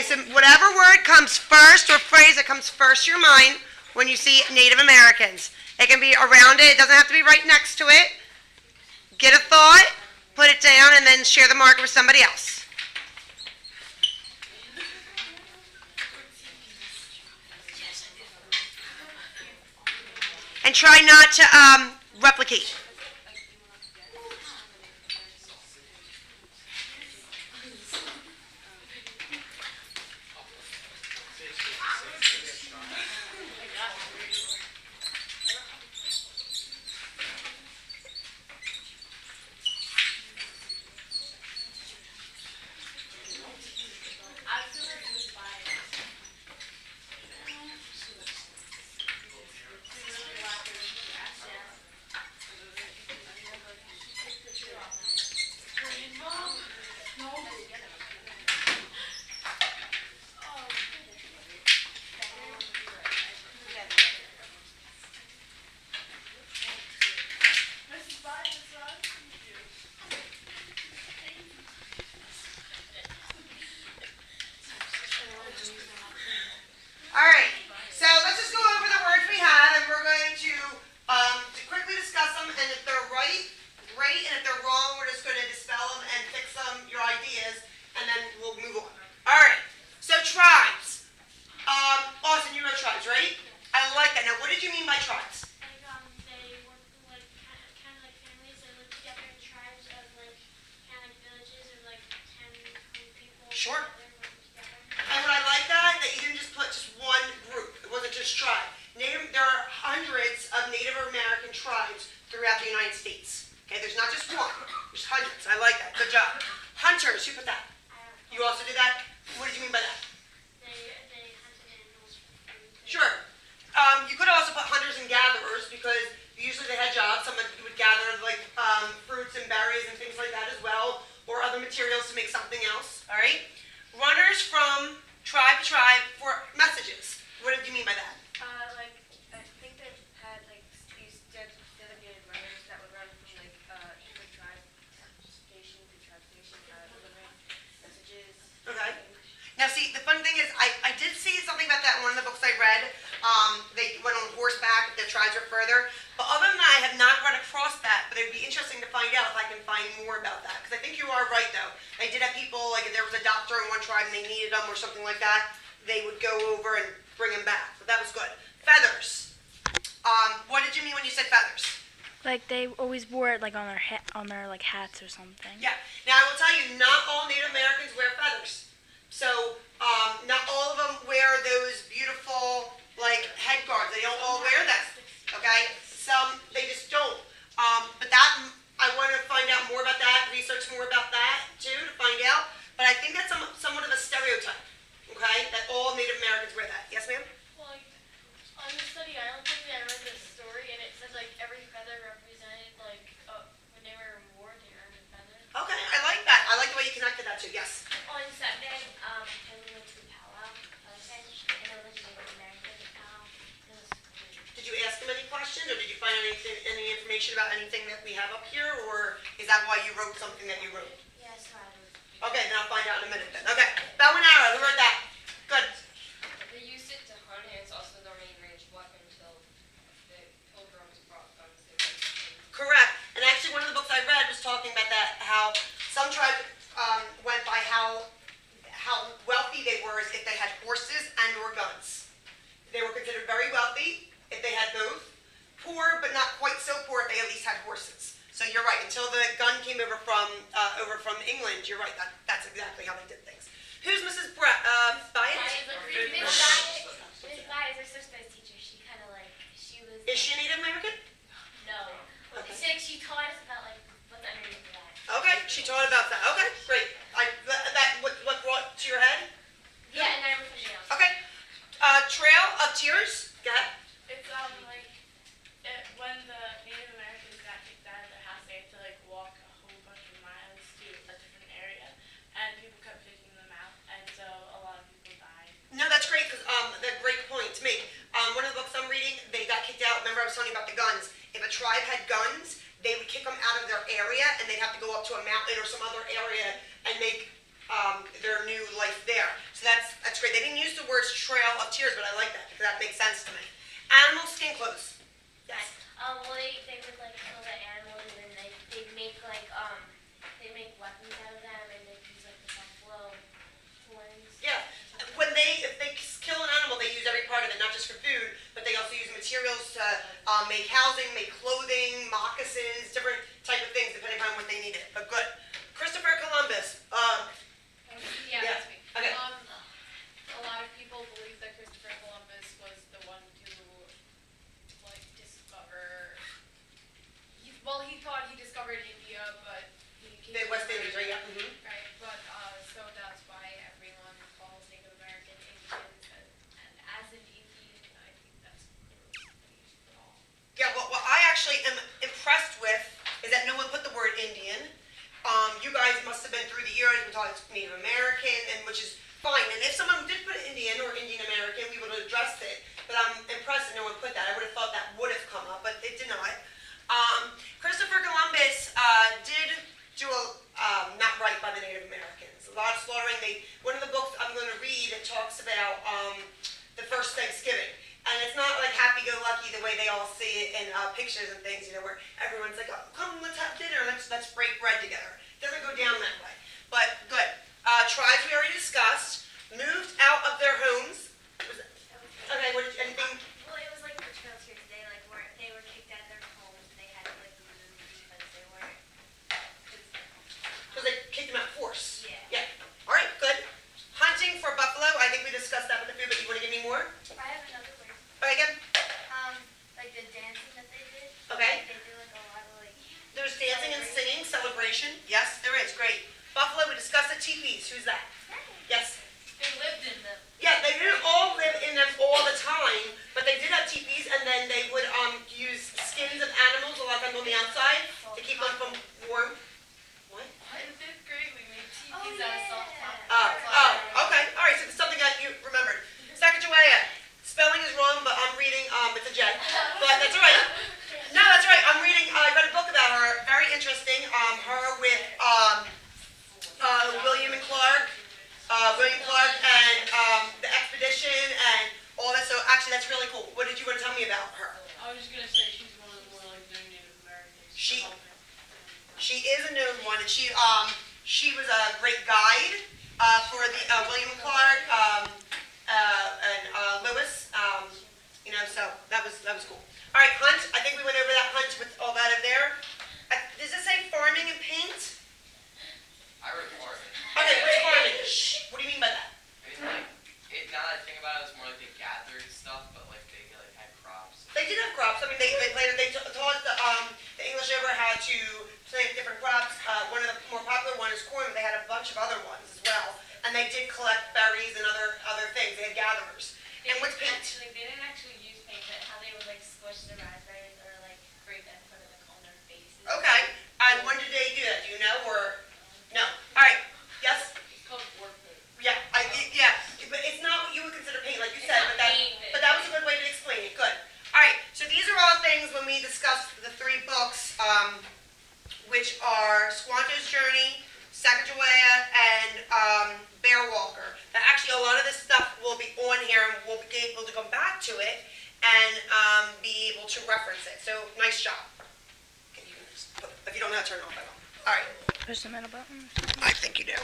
Okay, so whatever word comes first or phrase that comes first to your mind when you see Native Americans. It can be around it. It doesn't have to be right next to it. Get a thought, put it down, and then share the marker with somebody else. And try not to replicate. Sure. And what I like that you didn't just put just one group. It wasn't just tribe. There are hundreds of Native American tribes throughout the United States. Okay, there's not just one. There's hundreds. I like that. Good job. Hunters, who put that? You also did that? What did you mean by that? They hunted animals for food. Sure. You could also put hunters and gatherers because usually they had jobs. Someone would gather like fruits and berries and things like that as well, or other materials to make something else. All right. Runners from tribe to tribe for messages. What did you mean by that? I think they had these designated runners that would run from different tribe station to tribe station, delivering messages. Okay. Now see, the fun thing is I did see something about that in one of the books I read. They went on horseback if their tribes were further. But other than that, I have not run across that. But it would be interesting to find out if I can find more about that. Because I think you are right, though. They did have people, like if there was a doctor in one tribe and they needed them or something like that, they would go over and bring them back. So that was good. Feathers. What did you mean when you said feathers? Like they always wore it like on their hats or something. Yeah. Now I will tell you, not all Native Americans wear feathers. So not all of them wear those beautiful head guards. They don't all wear that. Okay. Some they just don't. But that I want to find out more about that. Research more about that too to find out. But I think that's somewhat of a stereotype. Okay. That all Native Americans wear that. Yes, ma'am. Well, on the Study Island thing, I read this story, and it said every feather represented when they were in war, they earned a feather. Okay, I like that. I like the way you connected that too. Yes. On Sunday, when we went to the powwow, and there was a Native American powwow. It was great. Did you ask them any questions, or did you find any information about anything that we have up here, or is that why you wrote something that you wrote? Yeah, so I was. Okay, then I'll find out in a minute then. Okay, bow and arrow. Who wrote that? Good. They used it to hunt, and it's also their main ranged weapon until the pilgrims brought guns. Correct. And actually, one of the books I read was talking about that, how some tribes went by how wealthy they were if they had horses and or guns. They were considered very wealthy if they had both. Poor, but not quite so poor if they at least had horses. So you're right. Until the gun came over from England, you're right. That's exactly how they did things. Who's Mrs. Byatt? Miss Byatt is our social studies teacher. She kind of she was. Is she Native American? No. Okay. She taught us about what's underneath the that. Okay, she taught about that. Okay, great. What brought to your head? Yeah, and I remember something else. Okay. Trail of Tears. Go ahead. It's when the Native Americans got kicked out of their house, they had to walk a whole bunch of miles to a different area, and people kept picking them out, and so a lot of people died. No, that's great because that's a great point to make. One of the books I'm reading, they got kicked out. Remember I was telling you about the guns. If a tribe had guns, they would kick them out of their area, and they'd have to go up to a mountain or some other area and make their new life there. So that's great. They didn't use the words Trail of Tears, but I like that because that makes sense to me. Animal skin clothes. Yes. Well, they would like kill the animals and then they'd make like they make weapons out of them and they'd use like the buffalo horns. Yeah. If they kill an animal, they use every part of it, not just for food, but they also use materials to make housing, make clothing, moccasins, different type of things depending on what they needed. But good. Christopher Columbus. Yeah, Yeah. that's me. Okay. A lot of people believe that Christopher Columbus was the one to, like, discover. He thought he discovered India, but he came The to West Indies, right? America. Yeah. Mhm. Right, but so that's why everyone calls Native American Indians, and as an Indian, I think that's gross at all. Yeah, what I actually am impressed with is that no one put the word Indian. You guys must have been through the years and taught Native American, and which is fine. And if someone did put Indian or Indian American, we would have addressed it. But I'm impressed that no one put that. I would have thought that would have come up, but it did not. Christopher Columbus did do not right by the Native Americans. A lot of slaughtering. One of the books I'm going to read, it talks about the first Thanksgiving. And it's not like happy-go-lucky the way they all see it in pictures and things, where everyone's like, oh, come, let's have dinner, let's break bread together. It doesn't go down that way. But good. Tribes we already discussed. Moved out of their homes. Okay, anything? Well, it was like the Trail of Tears. They were kicked out of their homes and they had to like move because they weren't. Because they kicked them out force. Yeah. All right, good. Hunting for buffalo. I think we discussed that with the food, but do you want to give me more? I have another word. All right, again. Like the dancing that they did. Okay. They did like a lot of like. There's dancing and singing, celebration. Yes, there is. Great. Buffalo, we discussed the teepees. Who's that? Yes. They lived in them. Yeah, they didn't all live in them all the time, but they did have teepees, and then they would use skins of animals, a lot of them on the outside, to keep them from warm. What? In 5th grade, we made Oh, teepees out of salt yeah. top. Okay. All right, so it's something that you remembered. Sacagawea. Spelling is wrong, but I'm reading, it's a J. But that's all right. No, that's all right. I read a book about her, very interesting. Her with William and Clark. And the expedition and all that. So actually, that's really cool. What did you want to tell me about her? I was just gonna say she's one of the more like known Native Americans. She is a known one, and she was a great guide for the William and Clark and Lewis. So that was cool. All right, hunt. I think we went over that hunt with all that in there. Does it say farming and paint? I wrote farming. Okay, what's farming? Shh. What do you mean by that? Now that I think about it, it's more like they gathered stuff, but like they like had crops. They did have crops. I mean, they taught the English over how to plant different crops. One of the more popular ones is corn, but they had a bunch of other ones as well. And they did collect berries and other things. They had gatherers. And what's paint? They didn't actually use paint, but how they would like squish the raspberries or like break them and put it like on their faces. Okay. And when did they do that? Do you know or no? All right. Yes. It's called work paint. Yeah. Yeah. But it's not what you would consider paint, like you said. But that was a good way to explain it. Good. All right. So these are all things when we discussed the 3 books, which are Squanto's Journey, Sacagawea, and Bear Walker. Now, actually, a lot of this stuff will be on here, and we'll be able to come back to it and be able to reference it. So, nice job. Okay, if you don't know how to turn it off, I will. All right. Push the middle button. I think you do.